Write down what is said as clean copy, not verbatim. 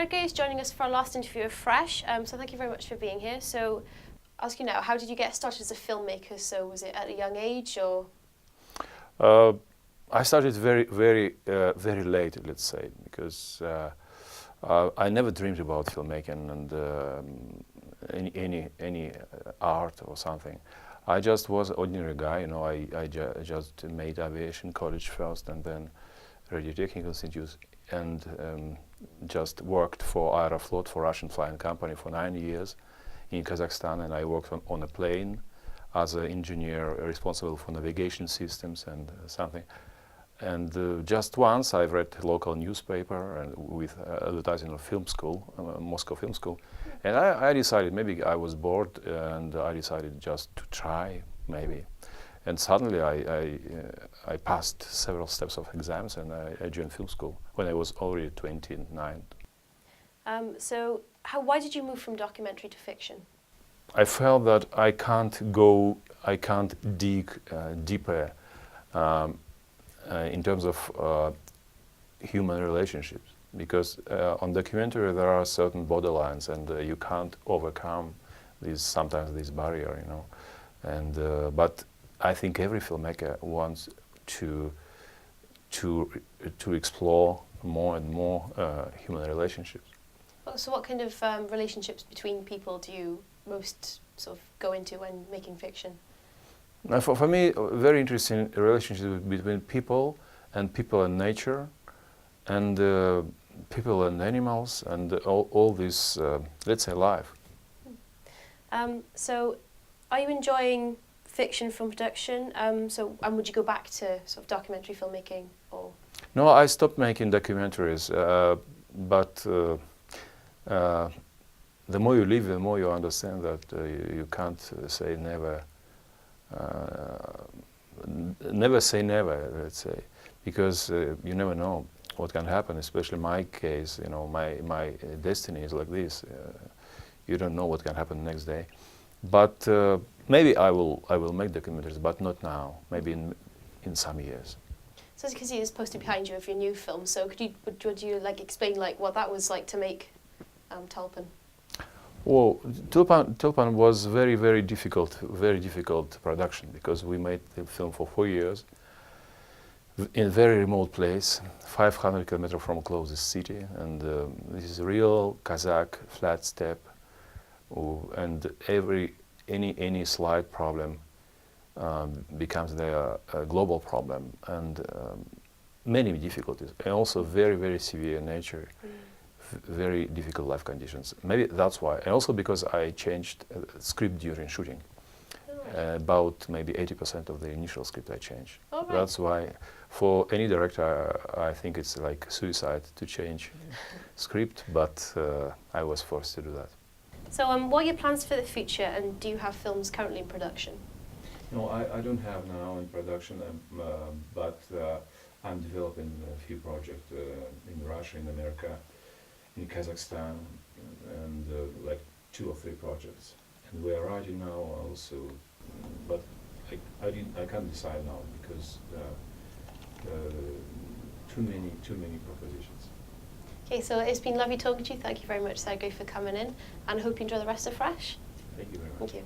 Sergey is joining us for our last interview of Ffresh, so thank you very much for being here. So, ask you now, how did you get started as a filmmaker? So, was it at a young age, or? I started very late, let's say, because I never dreamed about filmmaking and any art or something. I just was an ordinary guy, you know. I just made aviation college first, and then Radio Technical Institute, and just worked for Aeroflot, for Russian flying company, for 9 years in Kazakhstan, and I worked on a plane as an engineer responsible for navigation systems and something. And just once I read a local newspaper and with advertising of film school, Moscow Film School, and I decided, maybe I was bored, and I decided just to try, maybe. And suddenly I passed several steps of exams, and I joined film school when I was already 29. So why did you move from documentary to fiction? I felt that I can't dig deeper in terms of human relationships, because on documentary there are certain borderlines, and you can't overcome sometimes this barrier, you know. And but I think every filmmaker wants to explore more and more human relationships. So what kind of relationships between people do you most sort of go into when making fiction? For me, very interesting relationship between people and nature, and people and animals, and all this, let's say, life. So, are you enjoying fiction from production? And would you go back to sort of documentary filmmaking, or? No, I stopped making documentaries, but the more you live, the more you understand that you can't say never. Never say never, let's say, because you never know what can happen. Especially my case, you know, my destiny is like this. You don't know what can happen next day. But maybe I will make documentaries, but not now. Maybe in some years. So as you can see, there's a poster behind you of your new film. So would you like explain like what that was like to make Tulpan? Well, Tulpan was very difficult production, because we made the film for 4 years in a very remote place, 500 kilometers from closest city, and this is a real Kazakh flat steppe, and any slight problem becomes a global problem, and many difficulties, and also very severe nature. Very difficult life conditions. Maybe that's why, and also because I changed script during shooting. About maybe 80% of the initial script I changed. Oh, right. That's why, for any director, I think it's like suicide to change script, but I was forced to do that. So what are your plans for the future, and do you have films currently in production? No, I don't have now in production, but I'm developing a few projects in Russia, in America, in Kazakhstan, and like 2 or 3 projects. And we are writing now also, but I can't decide now, because too many propositions. Okay, so it's been lovely talking to you. Thank you very much, Sergey, for coming in, and I hope you enjoy the rest of Ffresh. Thank you very much. Thank you.